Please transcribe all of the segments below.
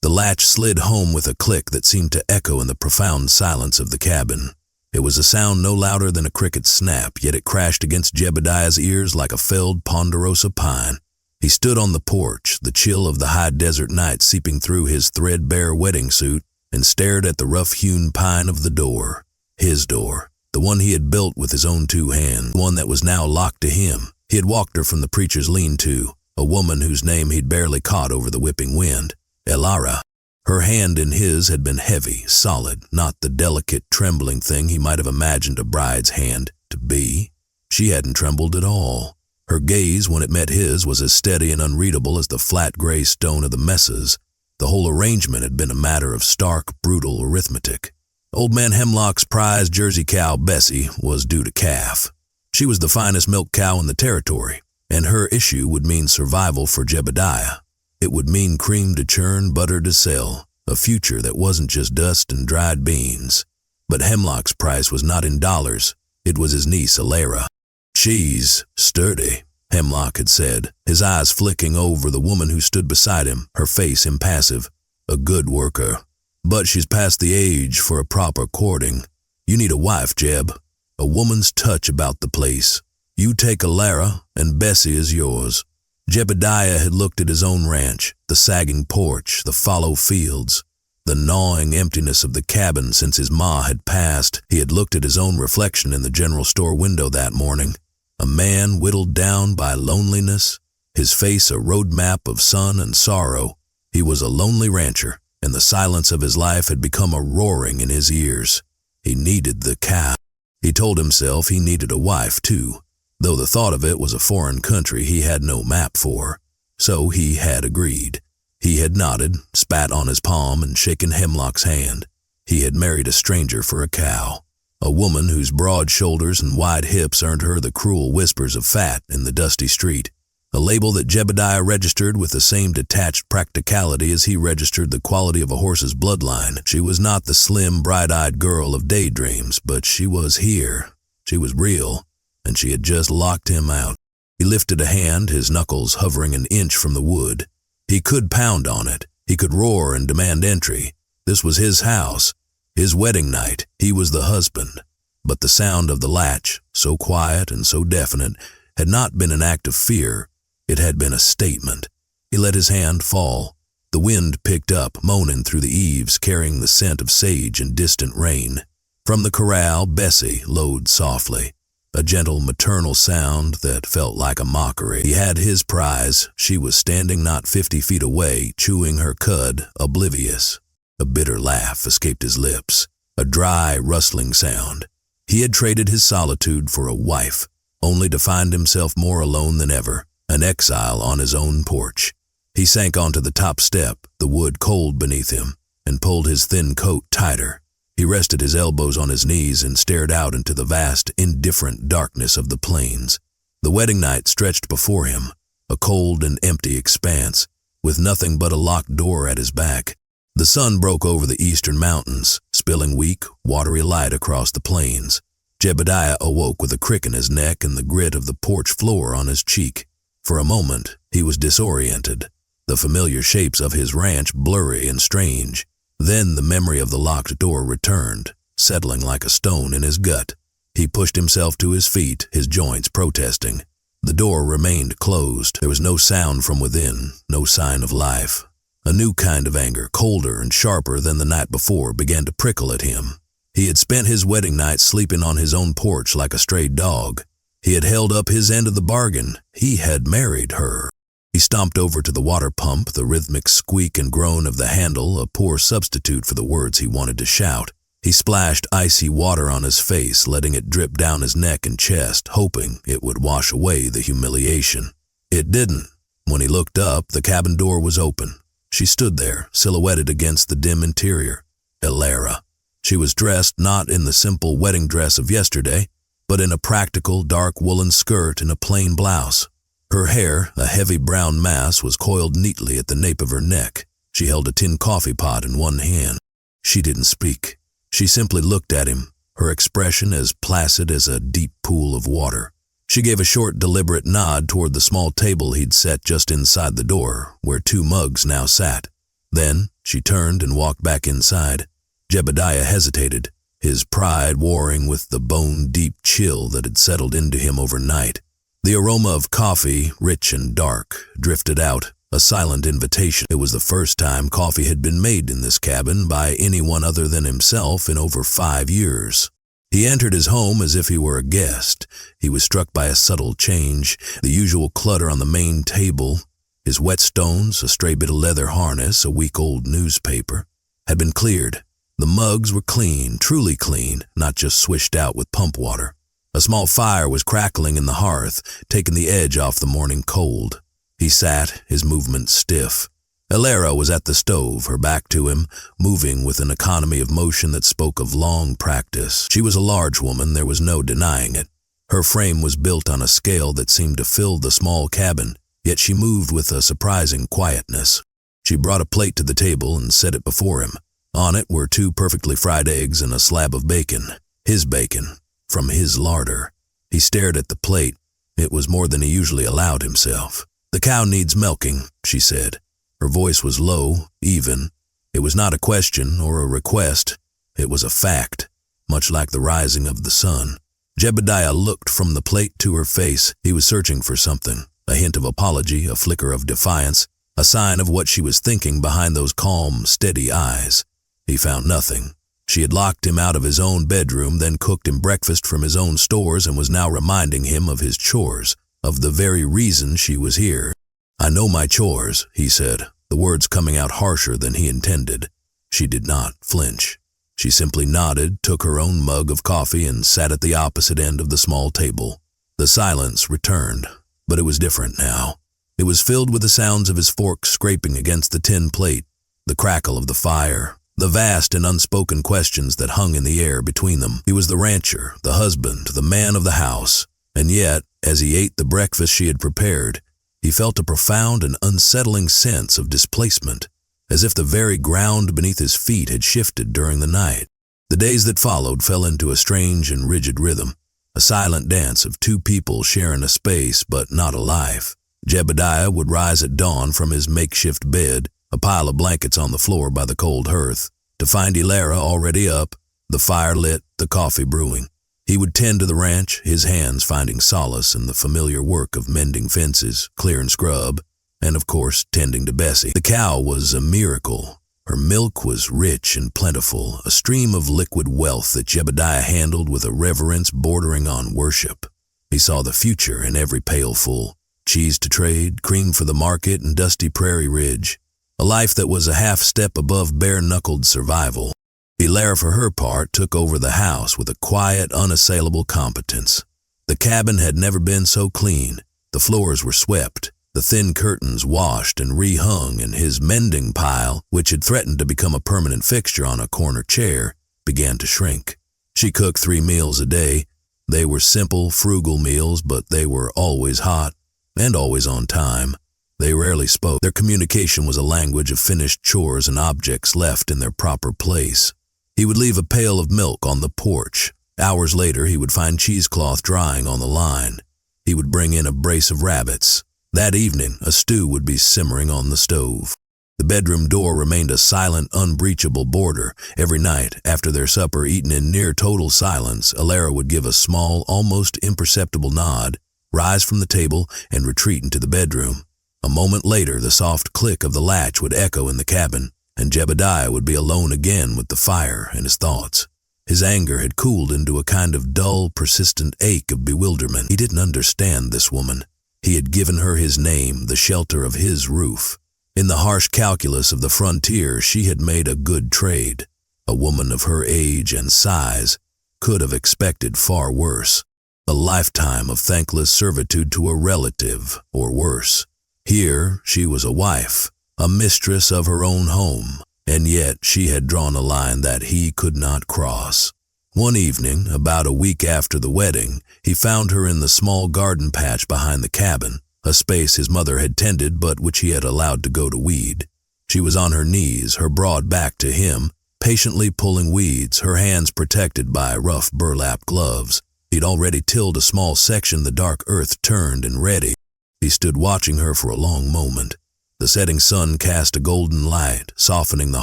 The latch slid home with a click that seemed to echo in the profound silence of the cabin. It was a sound no louder than a cricket's snap, yet it crashed against Jebediah's ears like a felled ponderosa pine. He stood on the porch, the chill of the high desert night seeping through his threadbare wedding suit, and stared at the rough-hewn pine of the door. His door, the one he had built with his own 2 hands, one that was now locked to him. He had walked her from the preacher's lean-to, a woman whose name he'd barely caught over the whipping wind, Elara. Her hand in his had been heavy, solid, not the delicate, trembling thing he might have imagined a bride's hand to be. She hadn't trembled at all. Her gaze, when it met his, was as steady and unreadable as the flat gray stone of the messes. The whole arrangement had been a matter of stark, brutal arithmetic. Old man Hemlock's prized Jersey cow, Bessie, was due to calf. She was the finest milk cow in the territory, and her issue would mean survival for Jebediah. It would mean cream to churn, butter to sell, a future that wasn't just dust and dried beans. But Hemlock's price was not in dollars. It was his niece, Elara. "She's sturdy," Hemlock had said, his eyes flicking over the woman who stood beside him, her face impassive. "A good worker. But she's past the age for a proper courting. You need a wife, Jeb. A woman's touch about the place. You take Elara, and Bessie is yours." Jebediah had looked at his own ranch, the sagging porch, the fallow fields, the gnawing emptiness of the cabin since his ma had passed. He had looked at his own reflection in the general store window that morning. A man whittled down by loneliness, his face a road map of sun and sorrow. He was a lonely rancher, and the silence of his life had become a roaring in his ears. He needed the cow. He told himself he needed a wife, too, though the thought of it was a foreign country he had no map for. So he had agreed. He had nodded, spat on his palm, and shaken Hemlock's hand. He had married a stranger for a cow, a woman whose broad shoulders and wide hips earned her the cruel whispers of fat in the dusty street, a label that Jebediah registered with the same detached practicality as he registered the quality of a horse's bloodline. She was not the slim, bright-eyed girl of daydreams, but she was here. She was real, and she had just locked him out. He lifted a hand, his knuckles hovering an inch from the wood. He could pound on it. He could roar and demand entry. This was his house, his wedding night. He was the husband. But the sound of the latch, so quiet and so definite, had not been an act of fear. It had been a statement. He let his hand fall. The wind picked up, moaning through the eaves, carrying the scent of sage and distant rain. From the corral, Bessie lowed softly, a gentle maternal sound that felt like a mockery. He had his prize. She was standing not 50 feet away, chewing her cud, oblivious. A bitter laugh escaped his lips, a dry, rustling sound. He had traded his solitude for a wife, only to find himself more alone than ever, an exile on his own porch. He sank onto the top step, the wood cold beneath him, and pulled his thin coat tighter. He rested his elbows on his knees and stared out into the vast, indifferent darkness of the plains. The wedding night stretched before him, a cold and empty expanse, with nothing but a locked door at his back. The sun broke over the eastern mountains, spilling weak, watery light across the plains. Jebediah awoke with a crick in his neck and the grit of the porch floor on his cheek. For a moment, he was disoriented, the familiar shapes of his ranch blurry and strange. Then the memory of the locked door returned, settling like a stone in his gut. He pushed himself to his feet, his joints protesting. The door remained closed. There was no sound from within, no sign of life. A new kind of anger, colder and sharper than the night before, began to prickle at him. He had spent his wedding night sleeping on his own porch like a stray dog. He had held up his end of the bargain. He had married her. He stomped over to the water pump, the rhythmic squeak and groan of the handle a poor substitute for the words he wanted to shout. He splashed icy water on his face, letting it drip down his neck and chest, hoping it would wash away the humiliation. It didn't. When he looked up, the cabin door was open. She stood there, silhouetted against the dim interior. Elara. She was dressed not in the simple wedding dress of yesterday, but in a practical, dark woolen skirt and a plain blouse. Her hair, a heavy brown mass, was coiled neatly at the nape of her neck. She held a tin coffee pot in one hand. She didn't speak. She simply looked at him, her expression as placid as a deep pool of water. She gave a short, deliberate nod toward the small table he'd set just inside the door, where 2 mugs now sat. Then She turned and walked back inside. Jebediah hesitated, his pride warring with the bone-deep chill that had settled into him overnight. The aroma of coffee, rich and dark, drifted out, a silent invitation. It was the first time coffee had been made in this cabin by anyone other than himself in over 5 years. He entered his home as if he were a guest. He was struck by a subtle change, the usual clutter on the main table. His whetstones, a stray bit of leather harness, a week-old newspaper, had been cleared. The mugs were clean, truly clean, not just swished out with pump water. A small fire was crackling in the hearth, taking the edge off the morning cold. He sat, his movements stiff. Elara was at the stove, her back to him, moving with an economy of motion that spoke of long practice. She was a large woman, there was no denying it. Her frame was built on a scale that seemed to fill the small cabin, yet she moved with a surprising quietness. She brought a plate to the table and set it before him. On it were 2 perfectly fried eggs and a slab of bacon. His bacon, from his larder. He stared at the plate. It was more than he usually allowed himself. "The cow needs milking," she said. Her voice was low, even. It was not a question or a request. It was a fact, much like the rising of the sun. Jebediah looked from the plate to her face. He was searching for something, a hint of apology, a flicker of defiance, a sign of what she was thinking behind those calm, steady eyes. He found nothing. She had locked him out of his own bedroom, then cooked him breakfast from his own stores and was now reminding him of his chores, of the very reason she was here. "I know my chores," he said, the words coming out harsher than he intended. She did not flinch. She simply nodded, took her own mug of coffee, and sat at the opposite end of the small table. The silence returned, but it was different now. It was filled with the sounds of his fork scraping against the tin plate, the crackle of the fire, the vast and unspoken questions that hung in the air between them. He was the rancher, the husband, the man of the house, and yet, as he ate the breakfast she had prepared, he felt a profound and unsettling sense of displacement, as if the very ground beneath his feet had shifted during the night. The days that followed fell into a strange and rigid rhythm, a silent dance of 2 people sharing a space but not a life. Jebediah would rise at dawn from his makeshift bed, a pile of blankets on the floor by the cold hearth, to find Elara already up, the fire lit, the coffee brewing. He would tend to the ranch, his hands finding solace in the familiar work of mending fences, clearing scrub, and of course tending to Bessie. The cow was a miracle. Her milk was rich and plentiful, a stream of liquid wealth that Jebediah handled with a reverence bordering on worship. He saw the future in every pailful, cheese to trade, cream for the market, and dusty prairie ridge, a life that was a half step above bare-knuckled survival. Elara, for her part, took over the house with a quiet, unassailable competence. The cabin had never been so clean. The floors were swept, the thin curtains washed and rehung, and his mending pile, which had threatened to become a permanent fixture on a corner chair, began to shrink. She cooked 3 meals a day. They were simple, frugal meals, but they were always hot and always on time. They rarely spoke. Their communication was a language of finished chores and objects left in their proper place. He would leave a pail of milk on the porch. Hours later, he would find cheesecloth drying on the line. He would bring in a brace of rabbits. That evening, a stew would be simmering on the stove. The bedroom door remained a silent, unbreachable border. Every night, after their supper eaten in near total silence, Elara would give a small, almost imperceptible nod, rise from the table, and retreat into the bedroom. A moment later, the soft click of the latch would echo in the cabin, and Jebediah would be alone again with the fire and his thoughts. His anger had cooled into a kind of dull, persistent ache of bewilderment. He didn't understand this woman. He had given her his name, the shelter of his roof. In the harsh calculus of the frontier, she had made a good trade. A woman of her age and size could have expected far worse. A lifetime of thankless servitude to a relative, or worse. Here, she was a wife, a mistress of her own home, and yet she had drawn a line that he could not cross. One evening, about a week after the wedding, he found her in the small garden patch behind the cabin, a space his mother had tended but which he had allowed to go to weed. She was on her knees, her broad back to him, patiently pulling weeds, her hands protected by rough burlap gloves. He'd already tilled a small section the dark earth turned and ready. He stood watching her for a long moment. The setting sun cast a golden light, softening the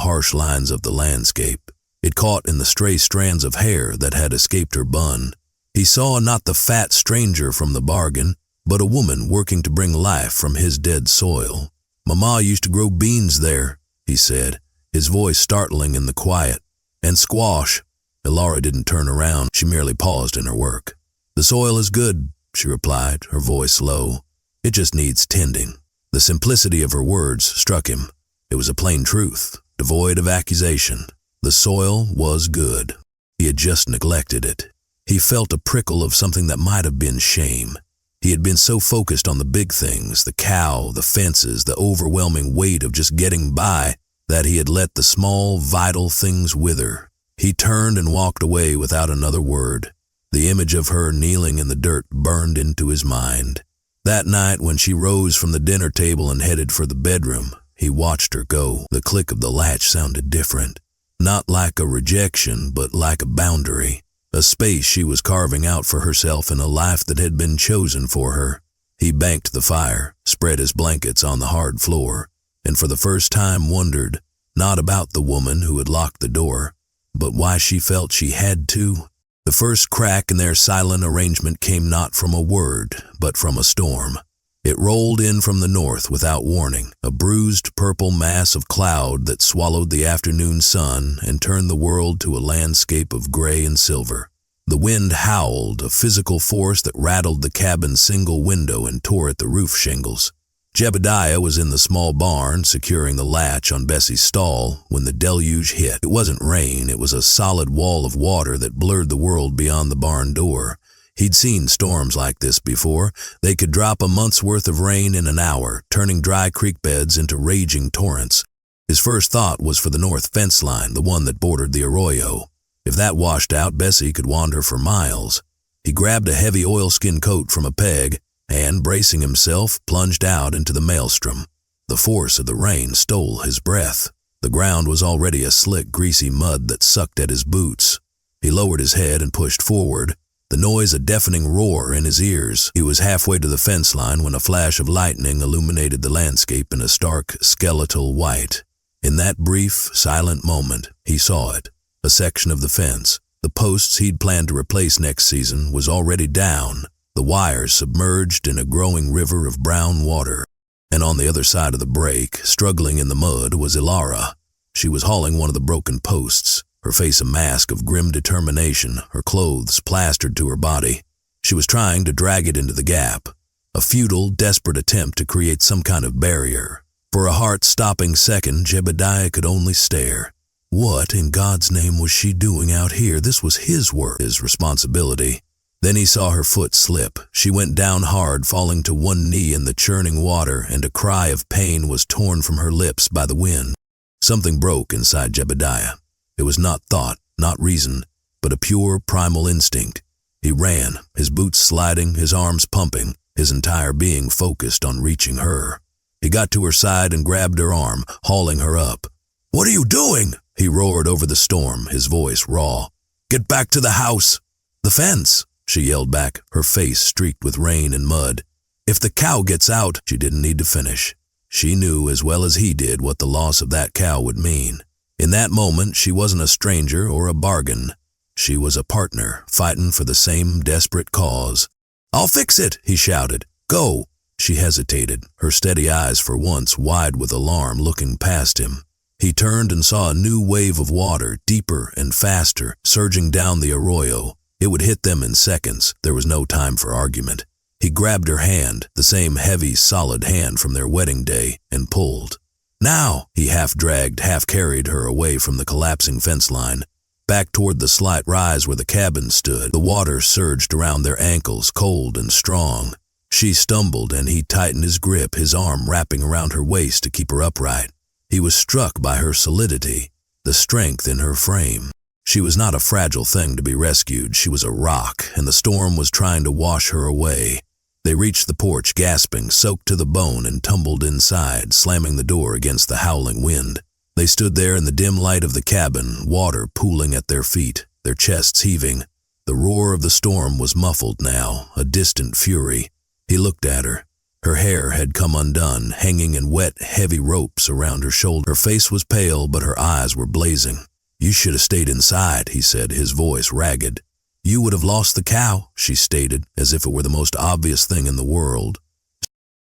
harsh lines of the landscape. It caught in the stray strands of hair that had escaped her bun. He saw not the fat stranger from the bargain, but a woman working to bring life from his dead soil. "Mama used to grow beans there," he said, his voice startling in the quiet. "And squash." Elara didn't turn around, she merely paused in her work. "The soil is good," she replied, her voice low. "It just needs tending." The simplicity of her words struck him. It was a plain truth, devoid of accusation. The soil was good. He had just neglected it. He felt a prickle of something that might have been shame. He had been so focused on the big things, the cow, the fences, the overwhelming weight of just getting by, that he had let the small, vital things wither. He turned and walked away without another word. The image of her kneeling in the dirt burned into his mind. That night, when she rose from the dinner table and headed for the bedroom, he watched her go. The click of the latch sounded different. Not like a rejection, but like a boundary. A space she was carving out for herself in a life that had been chosen for her. He banked the fire, spread his blankets on the hard floor, and for the first time wondered, not about the woman who had locked the door, but why she felt she had to. The first crack in their silent arrangement came not from a word, but from a storm. It rolled in from the north without warning, a bruised purple mass of cloud that swallowed the afternoon sun and turned the world to a landscape of gray and silver. The wind howled, a physical force that rattled the cabin's single window and tore at the roof shingles. Jebediah was in the small barn, securing the latch on Bessie's stall, when the deluge hit. It wasn't rain, it was a solid wall of water that blurred the world beyond the barn door. He'd seen storms like this before. They could drop a month's worth of rain in an hour, turning dry creek beds into raging torrents. His first thought was for the north fence line, the one that bordered the arroyo. If that washed out, Bessie could wander for miles. He grabbed a heavy oilskin coat from a peg and, bracing himself, plunged out into the maelstrom. The force of the rain stole his breath. The ground was already a slick, greasy mud that sucked at his boots. He lowered his head and pushed forward, the noise a deafening roar in his ears. He was halfway to the fence line when a flash of lightning illuminated the landscape in a stark, skeletal white. In that brief, silent moment, he saw it. A section of the fence, the posts he'd planned to replace next season, was already down, the wires submerged in a growing river of brown water. And on the other side of the break, struggling in the mud, was Elara. She was hauling one of the broken posts, her face a mask of grim determination, her clothes plastered to her body. She was trying to drag it into the gap, a futile, desperate attempt to create some kind of barrier. For a heart-stopping second, Jebediah could only stare. What in God's name was she doing out here? This was his work, his responsibility. Then he saw her foot slip. She went down hard, falling to one knee in the churning water, and a cry of pain was torn from her lips by the wind. Something broke inside Jebediah. It was not thought, not reason, but a pure primal instinct. He ran, his boots sliding, his arms pumping, his entire being focused on reaching her. He got to her side and grabbed her arm, hauling her up. "What are you doing?" he roared over the storm, his voice raw. "Get back to the house." "The fence," she yelled back, her face streaked with rain and mud. "If the cow gets out," she didn't need to finish. She knew as well as he did what the loss of that cow would mean. In that moment, she wasn't a stranger or a bargain. She was a partner, fighting for the same desperate cause. "I'll fix it," he shouted. "Go." She hesitated, her steady eyes for once wide with alarm, looking past him. He turned and saw a new wave of water, deeper and faster, surging down the arroyo. It would hit them in seconds. There was no time for argument. He grabbed her hand, the same heavy, solid hand from their wedding day, and pulled. "Now!" He half-dragged, half-carried her away from the collapsing fence line, back toward the slight rise where the cabin stood. The water surged around their ankles, cold and strong. She stumbled, and he tightened his grip, his arm wrapping around her waist to keep her upright. He was struck by her solidity, the strength in her frame. She was not a fragile thing to be rescued. She was a rock, and the storm was trying to wash her away. They reached the porch, gasping, soaked to the bone, and tumbled inside, slamming the door against the howling wind. They stood there in the dim light of the cabin, water pooling at their feet, their chests heaving. The roar of the storm was muffled now, a distant fury. He looked at her. Her hair had come undone, hanging in wet, heavy ropes around her shoulder. Her face was pale, but her eyes were blazing. "You should have stayed inside," he said, his voice ragged. "You would have lost the cow," she stated, as if it were the most obvious thing in the world.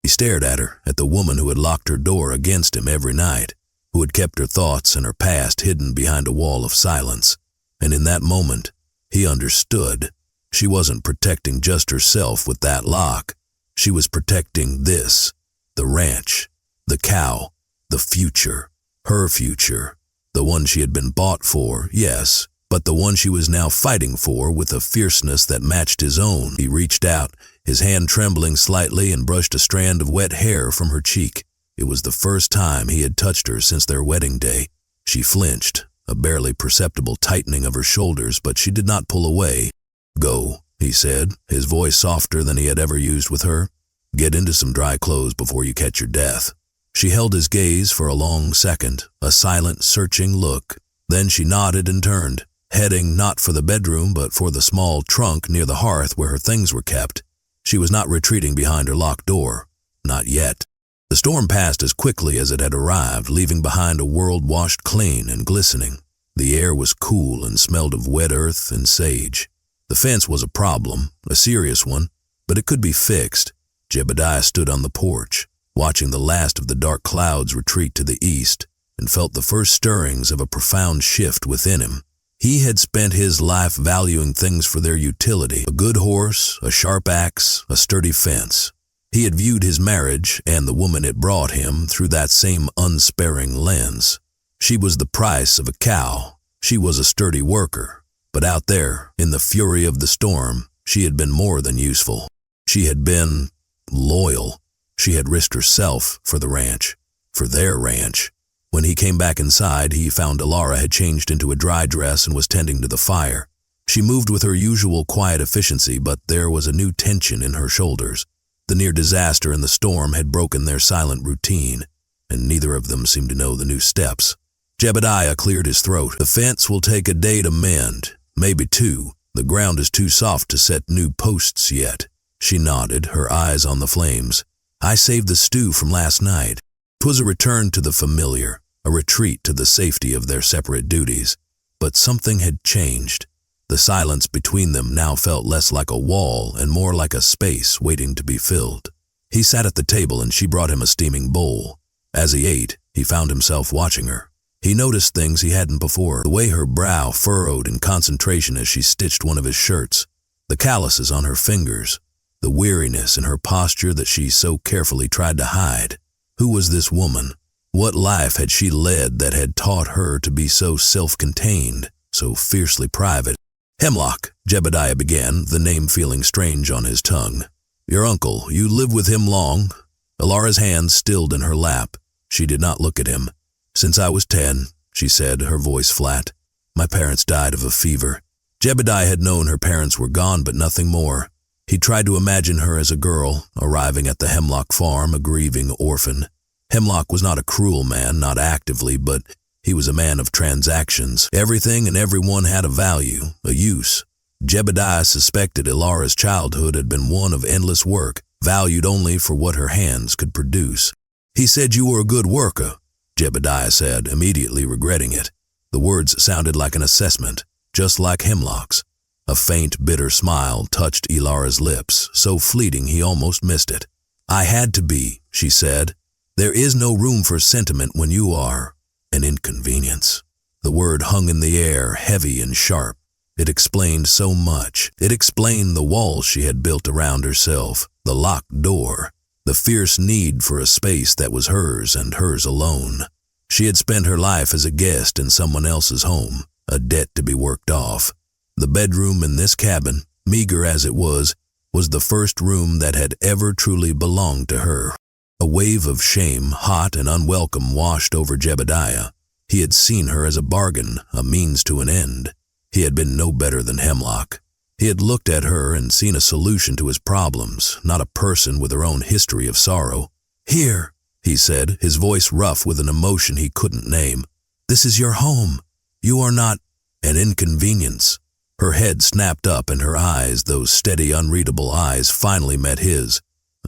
He stared at her, at the woman who had locked her door against him every night, who had kept her thoughts and her past hidden behind a wall of silence. And in that moment, he understood. She wasn't protecting just herself with that lock. She was protecting this, the ranch, the cow, the future, her future, the one she had been bought for, yes, but the one she was now fighting for with a fierceness that matched his own. He reached out, his hand trembling slightly, and brushed a strand of wet hair from her cheek. It was the first time he had touched her since their wedding day. She flinched, a barely perceptible tightening of her shoulders, but she did not pull away. "Go," he said, his voice softer than he had ever used with her. "Get into some dry clothes before you catch your death." She held his gaze for a long second, a silent, searching look. Then she nodded and turned, heading not for the bedroom but for the small trunk near the hearth where her things were kept. She was not retreating behind her locked door. Not yet. The storm passed as quickly as it had arrived, leaving behind a world washed clean and glistening. The air was cool and smelled of wet earth and sage. The fence was a problem, a serious one, but it could be fixed. Jebediah stood on the porch, watching the last of the dark clouds retreat to the east, and felt the first stirrings of a profound shift within him. He had spent his life valuing things for their utility: a good horse, a sharp axe, a sturdy fence. He had viewed his marriage and the woman it brought him through that same unsparing lens. She was the price of a cow. She was a sturdy worker. But out there, in the fury of the storm, she had been more than useful. She had been loyal. She had risked herself for the ranch, for their ranch. When he came back inside, he found Elara had changed into a dry dress and was tending to the fire. She moved with her usual quiet efficiency, but there was a new tension in her shoulders. The near disaster and the storm had broken their silent routine, and neither of them seemed to know the new steps. Jebediah cleared his throat. "The fence will take a day to mend, maybe 2. The ground is too soft to set new posts yet." She nodded, her eyes on the flames. "I saved the stew from last night." 'Twas a return to the familiar, a retreat to the safety of their separate duties. But something had changed. The silence between them now felt less like a wall and more like a space waiting to be filled. He sat at the table and she brought him a steaming bowl. As he ate, he found himself watching her. He noticed things he hadn't before: the way her brow furrowed in concentration as she stitched one of his shirts, the calluses on her fingers, the weariness in her posture that she so carefully tried to hide. Who was this woman? What life had she led that had taught her to be so self-contained, so fiercely private? "Hemlock," Jebediah began, the name feeling strange on his tongue. "Your uncle, you lived with him long?" Elara's hands stilled in her lap. She did not look at him. "Since I was 10, she said, her voice flat. "My parents died of a fever." Jebediah had known her parents were gone, but nothing more. He tried to imagine her as a girl, arriving at the Hemlock farm, a grieving orphan. Hemlock was not a cruel man, not actively, but he was a man of transactions. Everything and everyone had a value, a use. Jebediah suspected Elara's childhood had been one of endless work, valued only for what her hands could produce. "He said you were a good worker," Jebediah said, immediately regretting it. The words sounded like an assessment, just like Hemlock's. A faint, bitter smile touched Elara's lips, so fleeting he almost missed it. "I had to be," she said. "There is no room for sentiment when you are an inconvenience." The word hung in the air, heavy and sharp. It explained so much. It explained the walls she had built around herself, the locked door, the fierce need for a space that was hers and hers alone. She had spent her life as a guest in someone else's home, a debt to be worked off. The bedroom in this cabin, meager as it was the first room that had ever truly belonged to her. A wave of shame, hot and unwelcome, washed over Jebediah. He had seen her as a bargain, a means to an end. He had been no better than Hemlock. He had looked at her and seen a solution to his problems, not a person with her own history of sorrow. "Here," he said, his voice rough with an emotion he couldn't name. "This is your home. You are not an inconvenience." Her head snapped up and her eyes, those steady, unreadable eyes, finally met his.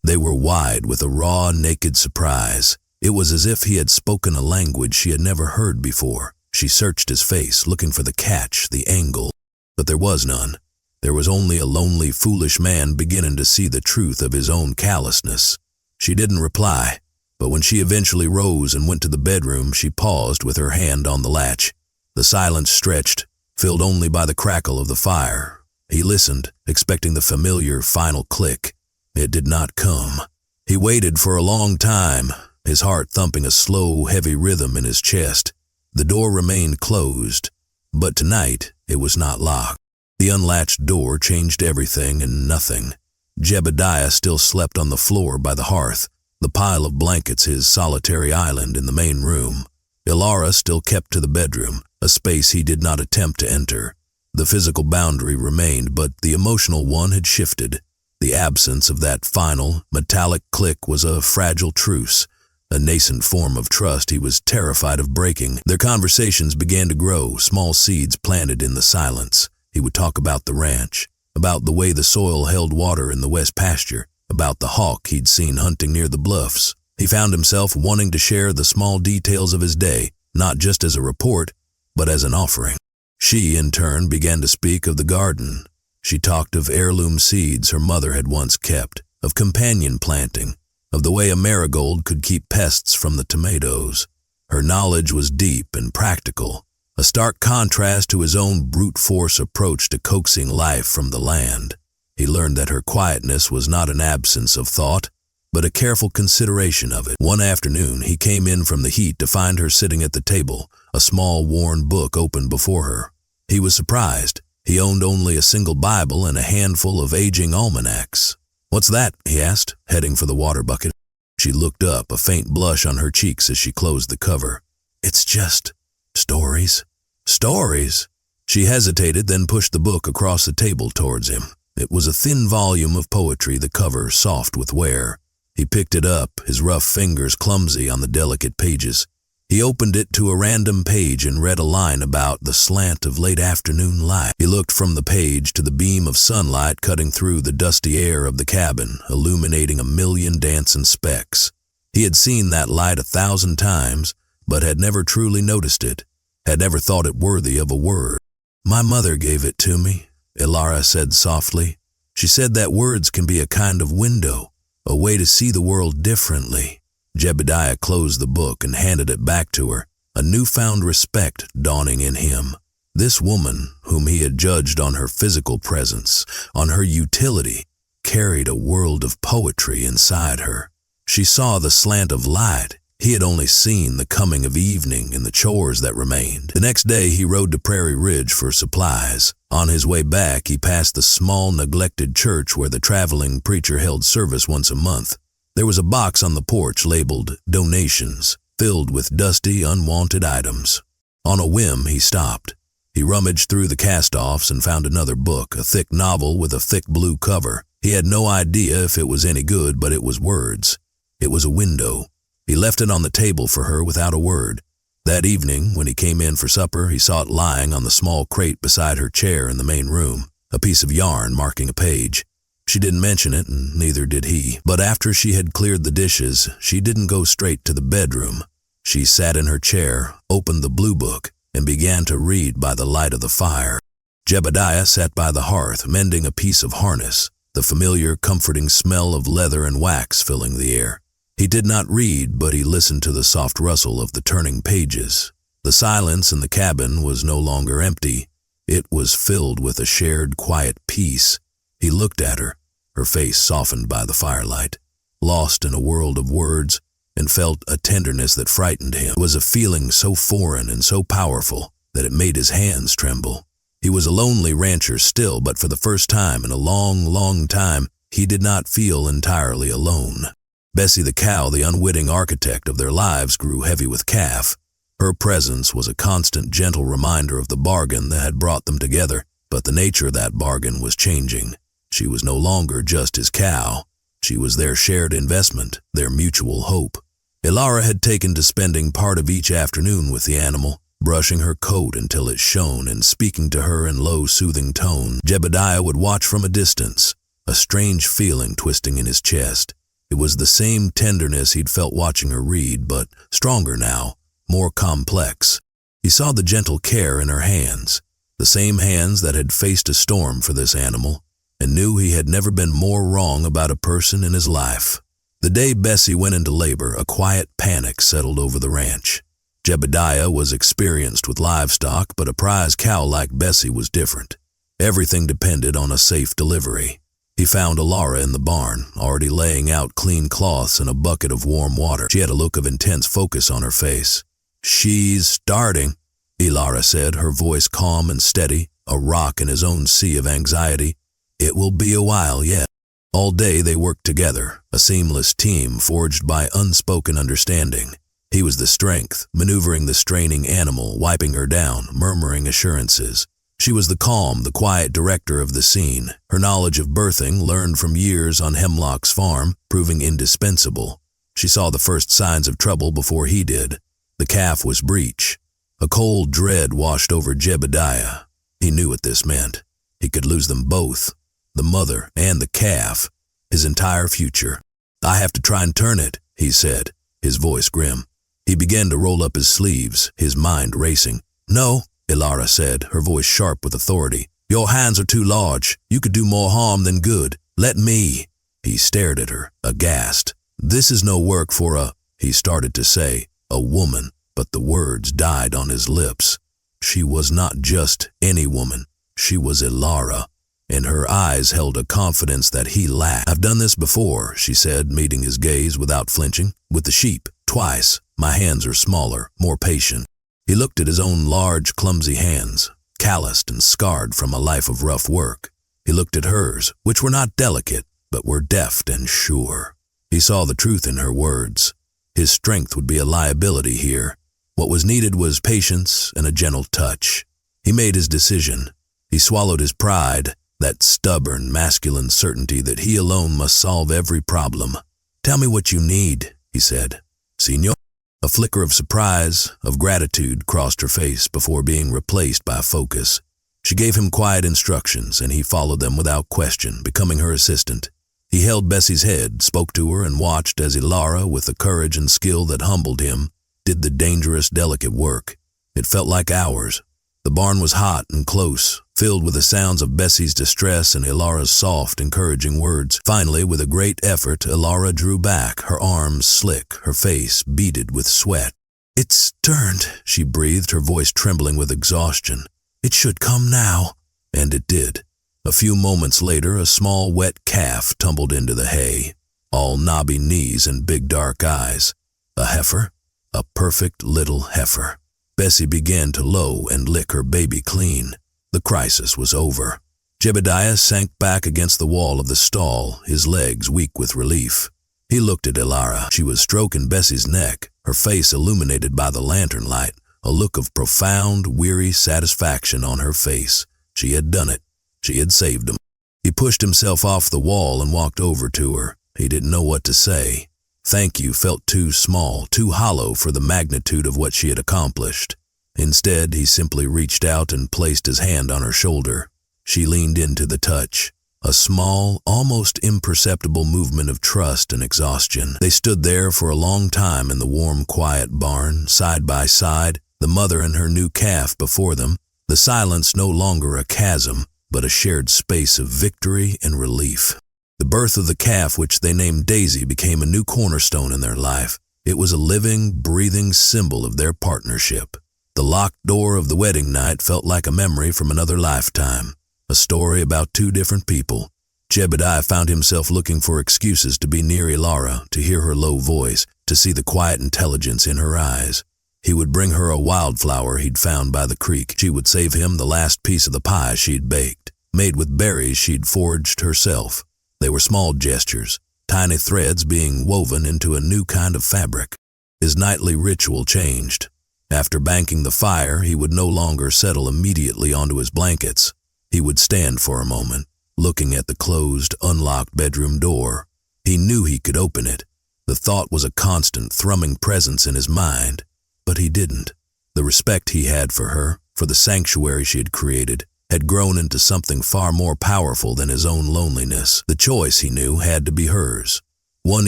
They were wide with a raw, naked surprise. It was as if he had spoken a language she had never heard before. She searched his face, looking for the catch, the angle, but there was none. There was only a lonely, foolish man beginning to see the truth of his own callousness. She didn't reply, but when she eventually rose and went to the bedroom, she paused with her hand on the latch. The silence stretched, filled only by the crackle of the fire. He listened, expecting the familiar final click. It did not come. He waited for a long time, his heart thumping a slow, heavy rhythm in his chest. The door remained closed, but tonight it was not locked. The unlatched door changed everything and nothing. Jebediah still slept on the floor by the hearth, the pile of blankets his solitary island in the main room. Elara still kept to the bedroom, a space he did not attempt to enter. The physical boundary remained, but the emotional one had shifted. The absence of that final, metallic click was a fragile truce, a nascent form of trust he was terrified of breaking. Their conversations began to grow, small seeds planted in the silence. He would talk about the ranch, about the way the soil held water in the west pasture, about the hawk he'd seen hunting near the bluffs. He found himself wanting to share the small details of his day, not just as a report, but as an offering. She, in turn, began to speak of the garden. She talked of heirloom seeds her mother had once kept, of companion planting, of the way a marigold could keep pests from the tomatoes. Her knowledge was deep and practical, a stark contrast to his own brute force approach to coaxing life from the land. He learned that her quietness was not an absence of thought, but a careful consideration of it. One afternoon, he came in from the heat to find her sitting at the table, a small worn book open before her. He was surprised. He owned only a single Bible and a handful of aging almanacs. "What's that?" he asked, heading for the water bucket. She looked up, a faint blush on her cheeks as she closed the cover. "It's just stories." "Stories?" She hesitated, then pushed the book across the table towards him. It was a thin volume of poetry, the cover soft with wear. He picked it up, his rough fingers clumsy on the delicate pages. He opened it to a random page and read a line about the slant of late afternoon light. He looked from the page to the beam of sunlight cutting through the dusty air of the cabin, illuminating a million dancing specks. He had seen that light 1,000 times, but had never truly noticed it, had never thought it worthy of a word. "My mother gave it to me," Elara said softly. "She said that words can be a kind of window, a way to see the world differently." Jebediah closed the book and handed it back to her, a newfound respect dawning in him. This woman, whom he had judged on her physical presence, on her utility, carried a world of poetry inside her. She saw the slant of light. He had only seen the coming of evening and the chores that remained. The next day he rode to Prairie Ridge for supplies. On his way back, he passed the small, neglected church where the traveling preacher held service once a month. There was a box on the porch labeled "Donations," filled with dusty, unwanted items. On a whim, he stopped. He rummaged through the cast-offs and found another book, a thick novel with a thick blue cover. He had no idea if it was any good, but it was words. It was a window. He left it on the table for her without a word. That evening, when he came in for supper, he saw it lying on the small crate beside her chair in the main room, a piece of yarn marking a page. She didn't mention it, and neither did he. But after she had cleared the dishes, she didn't go straight to the bedroom. She sat in her chair, opened the blue book, and began to read by the light of the fire. Jebediah sat by the hearth, mending a piece of harness, the familiar, comforting smell of leather and wax filling the air. He did not read, but he listened to the soft rustle of the turning pages. The silence in the cabin was no longer empty. It was filled with a shared, quiet peace. He looked at her, her face softened by the firelight, lost in a world of words, and felt a tenderness that frightened him. It was a feeling so foreign and so powerful that it made his hands tremble. He was a lonely rancher still, but for the first time in a long, long time, he did not feel entirely alone. Bessie the cow, the unwitting architect of their lives, grew heavy with calf. Her presence was a constant, gentle reminder of the bargain that had brought them together, but the nature of that bargain was changing. She was no longer just his cow. She was their shared investment, their mutual hope. Elara had taken to spending part of each afternoon with the animal, brushing her coat until it shone and speaking to her in low, soothing tone. Jebediah would watch from a distance, a strange feeling twisting in his chest. It was the same tenderness he'd felt watching her read, but stronger now, more complex. He saw the gentle care in her hands, the same hands that had faced a storm for this animal, and knew he had never been more wrong about a person in his life. The day Bessie went into labor, a quiet panic settled over the ranch. Jebediah was experienced with livestock, but a prize cow like Bessie was different. Everything depended on a safe delivery. He found Elara in the barn, already laying out clean cloths and a bucket of warm water. She had a look of intense focus on her face. "She's starting," Elara said, her voice calm and steady, a rock in his own sea of anxiety. "It will be a while yet." All day they worked together, a seamless team forged by unspoken understanding. He was the strength, maneuvering the straining animal, wiping her down, murmuring assurances. She was the calm, the quiet director of the scene, her knowledge of birthing, learned from years on Hemlock's farm, proving indispensable. She saw the first signs of trouble before he did. The calf was breech. A cold dread washed over Jebediah. He knew what this meant. He could lose them both, the mother and the calf, his entire future. "I have to try and turn it," he said, his voice grim. He began to roll up his sleeves, his mind racing. "No," Elara said, her voice sharp with authority. "Your hands are too large. You could do more harm than good. Let me." He stared at her, aghast. "This is no work for a," he started to say, "a woman," but the words died on his lips. She was not just any woman. She was Elara, and her eyes held a confidence that he lacked. "I've done this before," she said, meeting his gaze without flinching. "With the sheep, twice. My hands are smaller, more patient." He looked at his own large, clumsy hands, calloused and scarred from a life of rough work. He looked at hers, which were not delicate, but were deft and sure. He saw the truth in her words. His strength would be a liability here. What was needed was patience and a gentle touch. He made his decision. He swallowed his pride, that stubborn, masculine certainty that he alone must solve every problem. "Tell me what you need," he said. "Señor?" A flicker of surprise, of gratitude crossed her face before being replaced by focus. She gave him quiet instructions, and he followed them without question, becoming her assistant. He held Bessie's head, spoke to her, and watched as Elara, with the courage and skill that humbled him, did the dangerous, delicate work. It felt like hours. The barn was hot and close, filled with the sounds of Bessie's distress and Elara's soft, encouraging words. Finally, with a great effort, Elara drew back, her arms slick, her face beaded with sweat. "It's turned," she breathed, her voice trembling with exhaustion. "It should come now." And it did. A few moments later, a small, wet calf tumbled into the hay, all knobby knees and big dark eyes. A heifer? A perfect little heifer. Bessie began to low and lick her baby clean. The crisis was over. Jebediah sank back against the wall of the stall, his legs weak with relief. He looked at Elara. She was stroking Bessie's neck, her face illuminated by the lantern light, a look of profound, weary satisfaction on her face. She had done it. She had saved him. He pushed himself off the wall and walked over to her. He didn't know what to say. Thank you felt too small, too hollow for the magnitude of what she had accomplished. Instead, he simply reached out and placed his hand on her shoulder. She leaned into the touch, a small, almost imperceptible movement of trust and exhaustion. They stood there for a long time in the warm, quiet barn, side by side, the mother and her new calf before them, the silence no longer a chasm, but a shared space of victory and relief. The birth of the calf, which they named Daisy, became a new cornerstone in their life. It was a living, breathing symbol of their partnership. The locked door of the wedding night felt like a memory from another lifetime, a story about two different people. Jebediah found himself looking for excuses to be near Elara, to hear her low voice, to see the quiet intelligence in her eyes. He would bring her a wildflower he'd found by the creek. She would save him the last piece of the pie she'd baked, made with berries she'd foraged herself. They were small gestures, tiny threads being woven into a new kind of fabric. His nightly ritual changed. After banking the fire, he would no longer settle immediately onto his blankets. He would stand for a moment, looking at the closed, unlocked bedroom door. He knew he could open it. The thought was a constant, thrumming presence in his mind, but he didn't. The respect he had for her, for the sanctuary she had created, had grown into something far more powerful than his own loneliness. The choice, he knew, had to be hers. One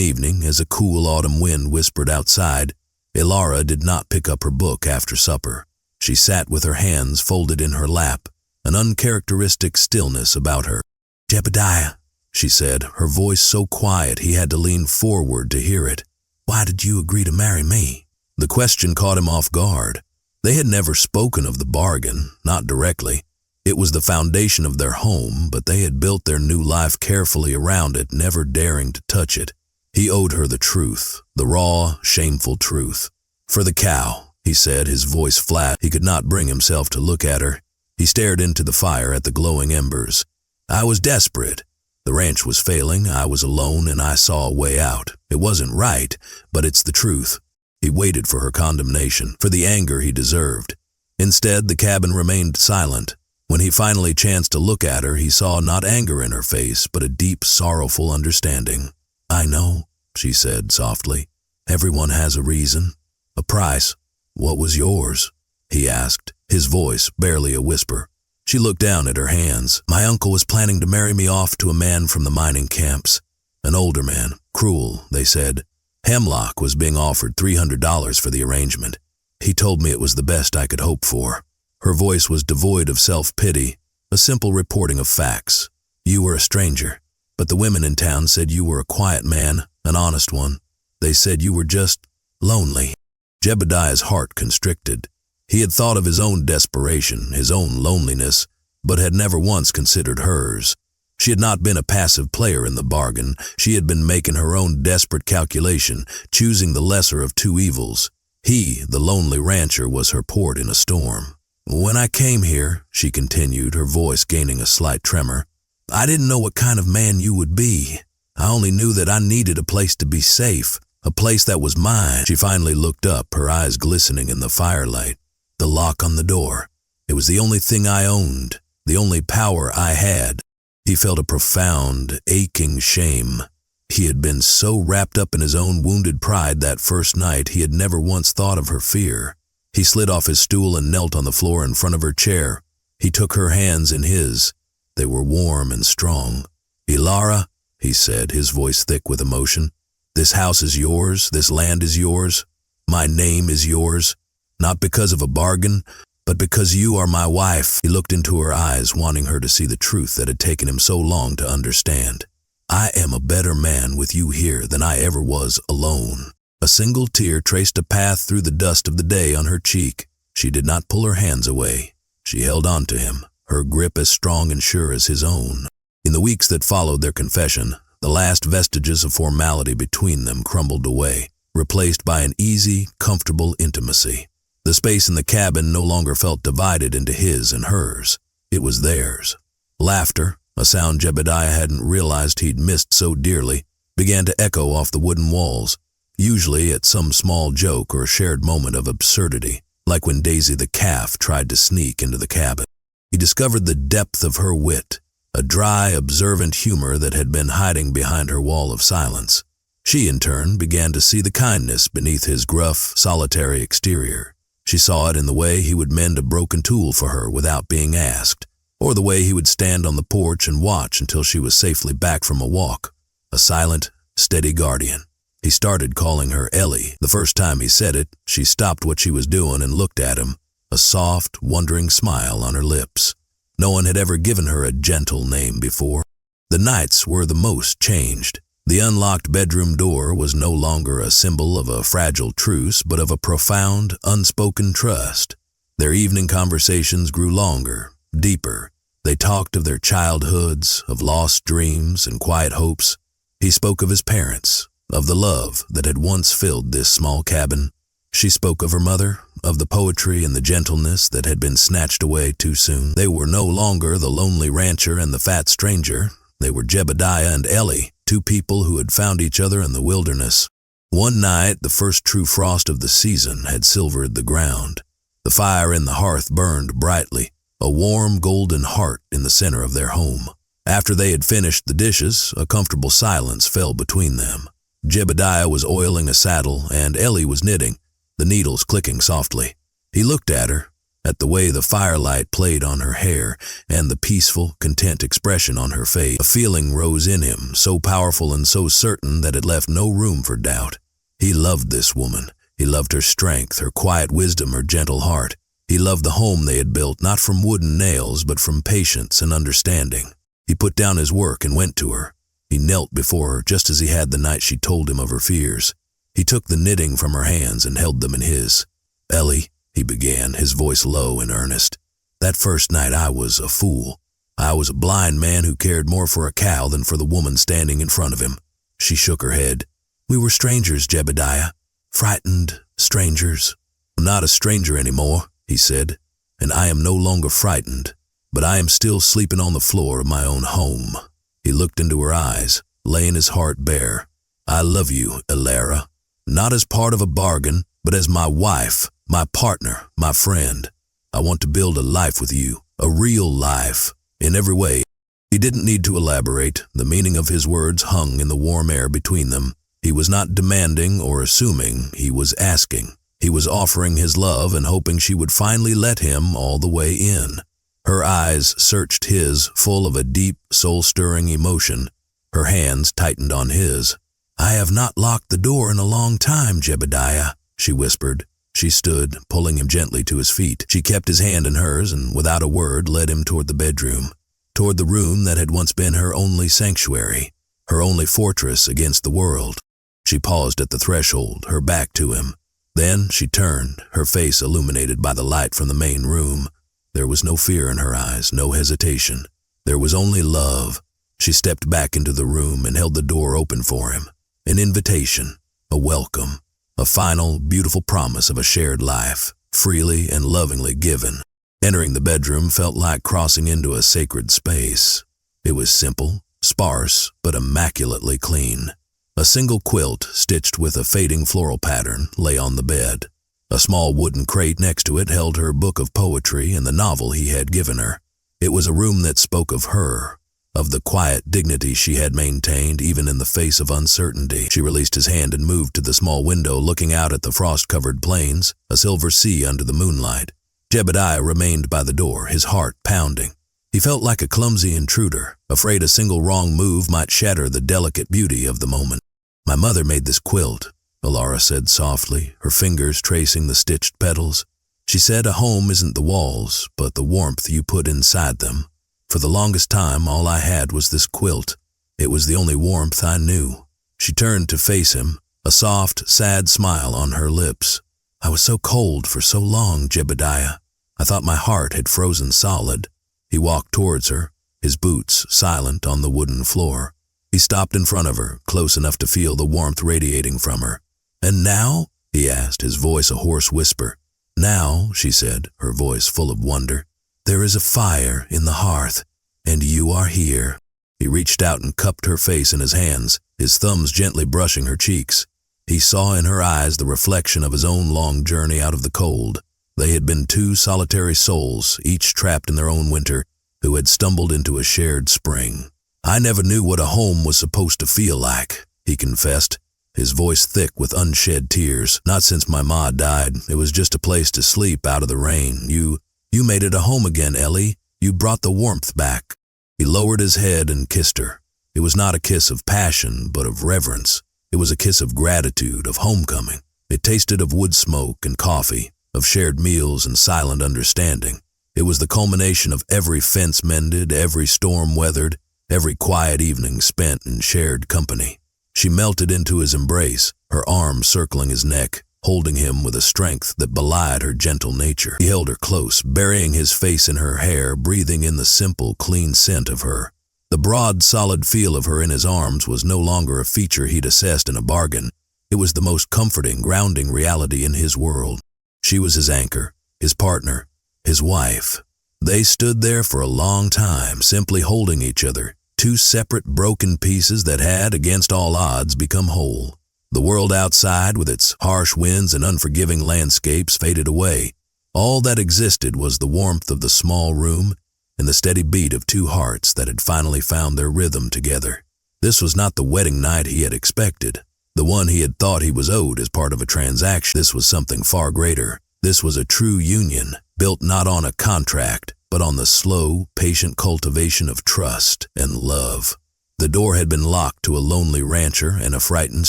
evening, as a cool autumn wind whispered outside, Elara did not pick up her book after supper. She sat with her hands folded in her lap, an uncharacteristic stillness about her. "Jebediah," she said, her voice so quiet he had to lean forward to hear it. "Why did you agree to marry me?" The question caught him off guard. They had never spoken of the bargain, not directly. It was the foundation of their home, but they had built their new life carefully around it, never daring to touch it. He owed her the truth, the raw, shameful truth. "For the cow," he said, his voice flat. He could not bring himself to look at her. He stared into the fire at the glowing embers. "I was desperate. The ranch was failing, I was alone, and I saw a way out. It wasn't right, but it's the truth." He waited for her condemnation, for the anger he deserved. Instead, the cabin remained silent. When he finally chanced to look at her, he saw not anger in her face, but a deep, sorrowful understanding. "I know," she said softly. "Everyone has a reason, a price." "What was yours?" he asked, his voice barely a whisper. She looked down at her hands. "My uncle was planning to marry me off to a man from the mining camps. An older man, cruel, they said. Hemlock was being offered $300 for the arrangement. He told me it was the best I could hope for." Her voice was devoid of self-pity, a simple reporting of facts. "You were a stranger, but the women in town said you were a quiet man, an honest one. They said you were just lonely." Jebediah's heart constricted. He had thought of his own desperation, his own loneliness, but had never once considered hers. She had not been a passive player in the bargain. She had been making her own desperate calculation, choosing the lesser of two evils. He, the lonely rancher, was her port in a storm. "When I came here," she continued, her voice gaining a slight tremor, "I didn't know what kind of man you would be. I only knew that I needed a place to be safe, a place that was mine." She finally looked up, her eyes glistening in the firelight. "The lock on the door. It was the only thing I owned, the only power I had." He felt a profound, aching shame. He had been so wrapped up in his own wounded pride that first night he had never once thought of her fear. He slid off his stool and knelt on the floor in front of her chair. He took her hands in his. They were warm and strong. "Elara," he said, his voice thick with emotion, "this house is yours, this land is yours, my name is yours, not because of a bargain, but because you are my wife." He looked into her eyes, wanting her to see the truth that had taken him so long to understand. "I am a better man with you here than I ever was alone." A single tear traced a path through the dust of the day on her cheek. She did not pull her hands away. She held on to him, her grip as strong and sure as his own. In the weeks that followed their confession, the last vestiges of formality between them crumbled away, replaced by an easy, comfortable intimacy. The space in the cabin no longer felt divided into his and hers. It was theirs. Laughter, a sound Jebediah hadn't realized he'd missed so dearly, began to echo off the wooden walls, usually at some small joke or shared moment of absurdity, like when Daisy the calf tried to sneak into the cabin. He discovered the depth of her wit, a dry, observant humor that had been hiding behind her wall of silence. She, in turn, began to see the kindness beneath his gruff, solitary exterior. She saw it in the way he would mend a broken tool for her without being asked, or the way he would stand on the porch and watch until she was safely back from a walk. A silent, steady guardian. He started calling her Ellie. The first time he said it, she stopped what she was doing and looked at him, a soft, wondering smile on her lips. No one had ever given her a gentle name before. The nights were the most changed. The unlocked bedroom door was no longer a symbol of a fragile truce, but of a profound, unspoken trust. Their evening conversations grew longer, deeper. They talked of their childhoods, of lost dreams and quiet hopes. He spoke of his parents, of the love that had once filled this small cabin. She spoke of her mother, of the poetry and the gentleness that had been snatched away too soon. They were no longer the lonely rancher and the fat stranger. They were Jebediah and Ellie, two people who had found each other in the wilderness. One night, the first true frost of the season had silvered the ground. The fire in the hearth burned brightly, a warm golden heart in the center of their home. After they had finished the dishes, a comfortable silence fell between them. Jebediah was oiling a saddle and Ellie was knitting, the needles clicking softly. He looked at her, at the way the firelight played on her hair and the peaceful, content expression on her face. A feeling rose in him, so powerful and so certain that it left no room for doubt. He loved this woman. He loved her strength, her quiet wisdom, her gentle heart. He loved the home they had built, not from wooden nails, but from patience and understanding. He put down his work and went to her. He knelt before her, just as he had the night she told him of her fears. He took the knitting from her hands and held them in his. "Ellie," he began, his voice low and earnest, "that first night I was a fool. I was a blind man who cared more for a cow than for the woman standing in front of him." She shook her head. "We were strangers, Jebediah. Frightened strangers." "I'm not a stranger anymore," he said, "and I am no longer frightened, but I am still sleeping on the floor of my own home." He looked into her eyes, laying his heart bare. "I love you, Elara, not as part of a bargain, but as my wife, my partner, my friend. I want to build a life with you, a real life, in every way." He didn't need to elaborate. The meaning of his words hung in the warm air between them. He was not demanding or assuming, he was asking. He was offering his love and hoping she would finally let him all the way in. Her eyes searched his, full of a deep, soul-stirring emotion. Her hands tightened on his. "I have not locked the door in a long time, Jebediah," she whispered. She stood, pulling him gently to his feet. She kept his hand in hers and, without a word, led him toward the bedroom, toward the room that had once been her only sanctuary, her only fortress against the world. She paused at the threshold, her back to him. Then she turned, her face illuminated by the light from the main room. There was no fear in her eyes, no hesitation. There was only love. She stepped back into the room and held the door open for him. An invitation, a welcome, a final, beautiful promise of a shared life, freely and lovingly given. Entering the bedroom felt like crossing into a sacred space. It was simple, sparse, but immaculately clean. A single quilt, stitched with a fading floral pattern, lay on the bed. A small wooden crate next to it held her book of poetry and the novel he had given her. It was a room that spoke of her, of the quiet dignity she had maintained even in the face of uncertainty. She released his hand and moved to the small window looking out at the frost-covered plains, a silver sea under the moonlight. Jebediah remained by the door, his heart pounding. He felt like a clumsy intruder, afraid a single wrong move might shatter the delicate beauty of the moment. "My mother made this quilt," Elara said softly, her fingers tracing the stitched petals. "She said a home isn't the walls, but the warmth you put inside them. For the longest time, all I had was this quilt. It was the only warmth I knew." She turned to face him, a soft, sad smile on her lips. "I was so cold for so long, Jebediah. I thought my heart had frozen solid." He walked towards her, his boots silent on the wooden floor. He stopped in front of her, close enough to feel the warmth radiating from her. "And now?" he asked, his voice a hoarse whisper. "Now," she said, her voice full of wonder, "there is a fire in the hearth, and you are here." He reached out and cupped her face in his hands, his thumbs gently brushing her cheeks. He saw in her eyes the reflection of his own long journey out of the cold. They had been two solitary souls, each trapped in their own winter, who had stumbled into a shared spring. "I never knew what a home was supposed to feel like," he confessed, his voice thick with unshed tears. "Not since my ma died. It was just a place to sleep out of the rain. You made it a home again, Ellie. You brought the warmth back." He lowered his head and kissed her. It was not a kiss of passion, but of reverence. It was a kiss of gratitude, of homecoming. It tasted of wood smoke and coffee, of shared meals and silent understanding. It was the culmination of every fence mended, every storm weathered, every quiet evening spent in shared company. She melted into his embrace, her arms circling his neck, holding him with a strength that belied her gentle nature. He held her close, burying his face in her hair, breathing in the simple, clean scent of her. The broad, solid feel of her in his arms was no longer a feature he'd assessed in a bargain. It was the most comforting, grounding reality in his world. She was his anchor, his partner, his wife. They stood there for a long time, simply holding each other, two separate broken pieces that had, against all odds, become whole. The world outside, with its harsh winds and unforgiving landscapes, faded away. All that existed was the warmth of the small room and the steady beat of two hearts that had finally found their rhythm together. This was not the wedding night he had expected, the one he had thought he was owed as part of a transaction. This was something far greater. This was a true union, built not on a contract, but on the slow, patient cultivation of trust and love. The door had been locked to a lonely rancher and a frightened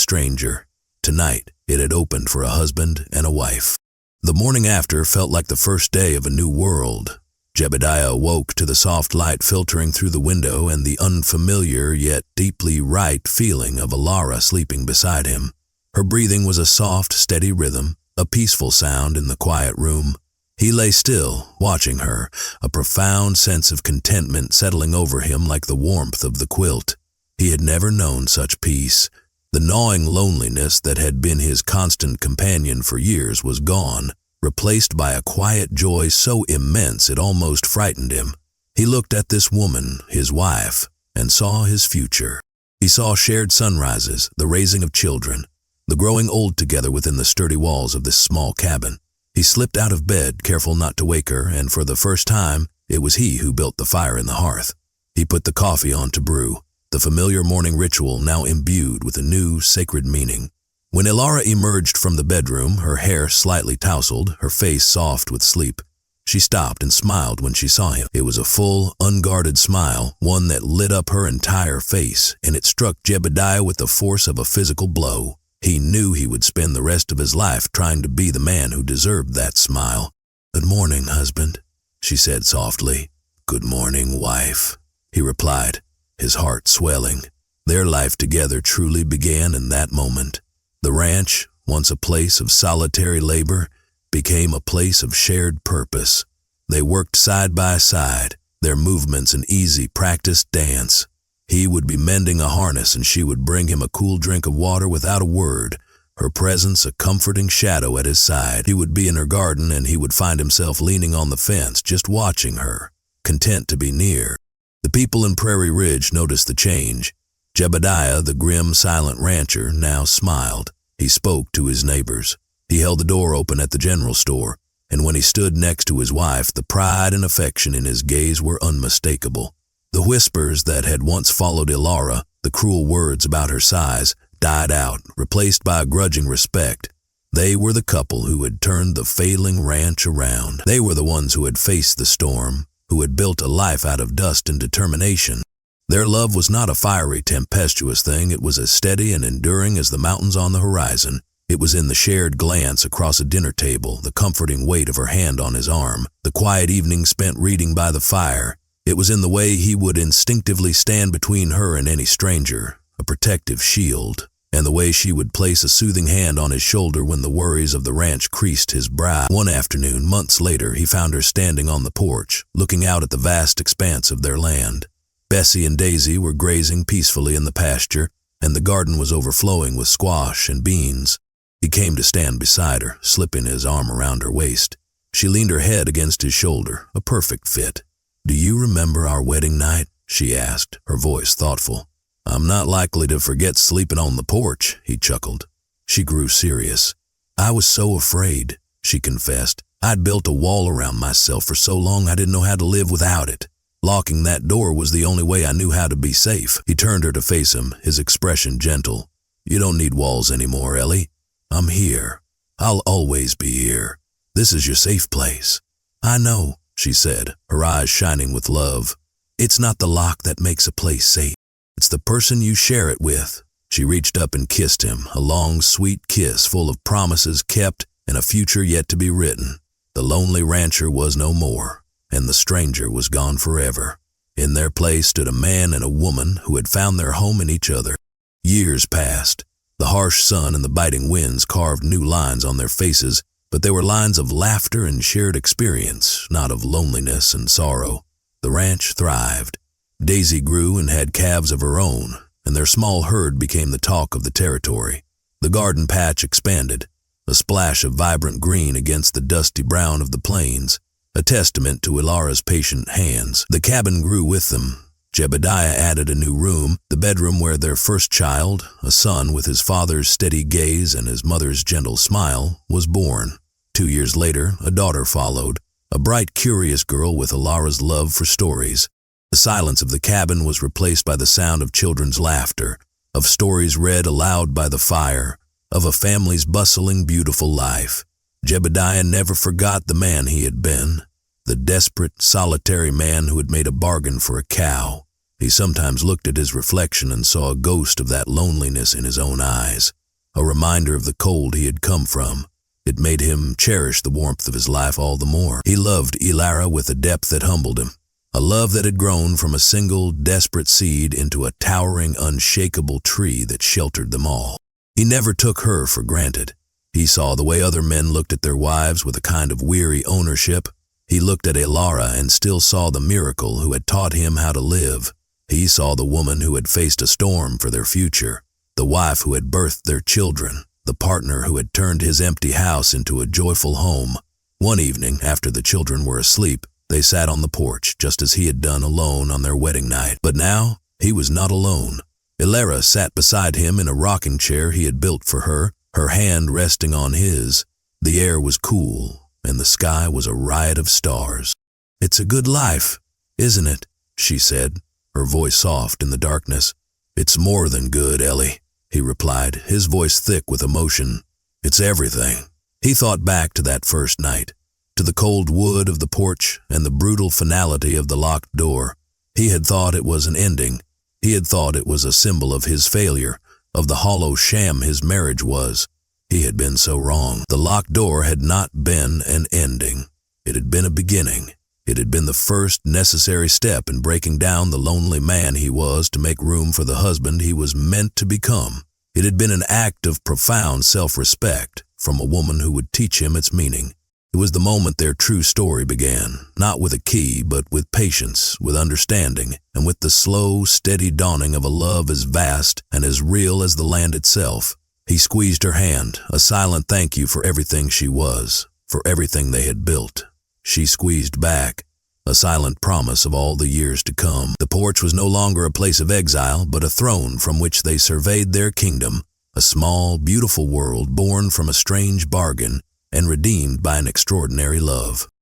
stranger. Tonight, it had opened for a husband and a wife. The morning after felt like the first day of a new world. Jebediah awoke to the soft light filtering through the window and the unfamiliar yet deeply right feeling of Elara sleeping beside him. Her breathing was a soft, steady rhythm, a peaceful sound in the quiet room. He lay still, watching her, a profound sense of contentment settling over him like the warmth of the quilt. He had never known such peace. The gnawing loneliness that had been his constant companion for years was gone, replaced by a quiet joy so immense it almost frightened him. He looked at this woman, his wife, and saw his future. He saw shared sunrises, the raising of children, the growing old together within the sturdy walls of this small cabin. He slipped out of bed, careful not to wake her, and for the first time, it was he who built the fire in the hearth. He put the coffee on to brew, the familiar morning ritual now imbued with a new, sacred meaning. When Elara emerged from the bedroom, her hair slightly tousled, her face soft with sleep, she stopped and smiled when she saw him. It was a full, unguarded smile, one that lit up her entire face, and it struck Jebediah with the force of a physical blow. He knew he would spend the rest of his life trying to be the man who deserved that smile. "Good morning, husband," she said softly. "Good morning, wife," he replied, his heart swelling. Their life together truly began in that moment. The ranch, once a place of solitary labor, became a place of shared purpose. They worked side by side, their movements an easy, practiced dance. He would be mending a harness and she would bring him a cool drink of water without a word, her presence a comforting shadow at his side. He would be in her garden and he would find himself leaning on the fence, just watching her, content to be near. The people in Prairie Ridge noticed the change. Jebediah, the grim, silent rancher, now smiled. He spoke to his neighbors. He held the door open at the general store, and when he stood next to his wife, the pride and affection in his gaze were unmistakable. The whispers that had once followed Elara, the cruel words about her size, died out, replaced by a grudging respect. They were the couple who had turned the failing ranch around. They were the ones who had faced the storm, who had built a life out of dust and determination. Their love was not a fiery, tempestuous thing. It was as steady and enduring as the mountains on the horizon. It was in the shared glance across a dinner table, the comforting weight of her hand on his arm, the quiet evening spent reading by the fire. It was in the way he would instinctively stand between her and any stranger, a protective shield, and the way she would place a soothing hand on his shoulder when the worries of the ranch creased his brow. One afternoon, months later, he found her standing on the porch, looking out at the vast expanse of their land. Bessie and Daisy were grazing peacefully in the pasture, and the garden was overflowing with squash and beans. He came to stand beside her, slipping his arm around her waist. She leaned her head against his shoulder, a perfect fit. "Do you remember our wedding night?" she asked, her voice thoughtful. "I'm not likely to forget sleeping on the porch," he chuckled. She grew serious. "I was so afraid," she confessed. "I'd built a wall around myself for so long I didn't know how to live without it. Locking that door was the only way I knew how to be safe." He turned her to face him, his expression gentle. "You don't need walls anymore, Ellie. I'm here. I'll always be here. This is your safe place." "I know," she said, her eyes shining with love. "It's not the lock that makes a place safe. It's the person you share it with." She reached up and kissed him, a long, sweet kiss full of promises kept and a future yet to be written. The lonely rancher was no more, and the stranger was gone forever. In their place stood a man and a woman who had found their home in each other. Years passed. The harsh sun and the biting winds carved new lines on their faces, but they were lines of laughter and shared experience, not of loneliness and sorrow. The ranch thrived. Daisy grew and had calves of her own, and their small herd became the talk of the territory. The garden patch expanded, a splash of vibrant green against the dusty brown of the plains, a testament to Elara's patient hands. The cabin grew with them. Jebediah added a new room, the bedroom where their first child, a son with his father's steady gaze and his mother's gentle smile, was born. 2 years later, a daughter followed, a bright, curious girl with Elara's love for stories. The silence of the cabin was replaced by the sound of children's laughter, of stories read aloud by the fire, of a family's bustling, beautiful life. Jebediah never forgot the man he had been, the desperate, solitary man who had made a bargain for a cow. He sometimes looked at his reflection and saw a ghost of that loneliness in his own eyes, a reminder of the cold he had come from. It made him cherish the warmth of his life all the more. He loved Elara with a depth that humbled him, a love that had grown from a single, desperate seed into a towering, unshakable tree that sheltered them all. He never took her for granted. He saw the way other men looked at their wives with a kind of weary ownership. He looked at Elara and still saw the miracle who had taught him how to live. He saw the woman who had faced a storm for their future, the wife who had birthed their children, the partner who had turned his empty house into a joyful home. One evening, after the children were asleep, they sat on the porch, just as he had done alone on their wedding night. But now, he was not alone. Elara sat beside him in a rocking chair he had built for her, her hand resting on his. The air was cool, and the sky was a riot of stars. "It's a good life, isn't it?" she said, her voice soft in the darkness. "It's more than good, Ellie," he replied, his voice thick with emotion. "It's everything." He thought back to that first night, to the cold wood of the porch and the brutal finality of the locked door. He had thought it was an ending. He had thought it was a symbol of his failure, of the hollow sham his marriage was. He had been so wrong. The locked door had not been an ending. It had been a beginning. It had been the first necessary step in breaking down the lonely man he was to make room for the husband he was meant to become. It had been an act of profound self-respect from a woman who would teach him its meaning. It was the moment their true story began, not with a key, but with patience, with understanding, and with the slow, steady dawning of a love as vast and as real as the land itself. He squeezed her hand, a silent thank you for everything she was, for everything they had built. She squeezed back, a silent promise of all the years to come. The porch was no longer a place of exile, but a throne from which they surveyed their kingdom, a small, beautiful world born from a strange bargain and redeemed by an extraordinary love.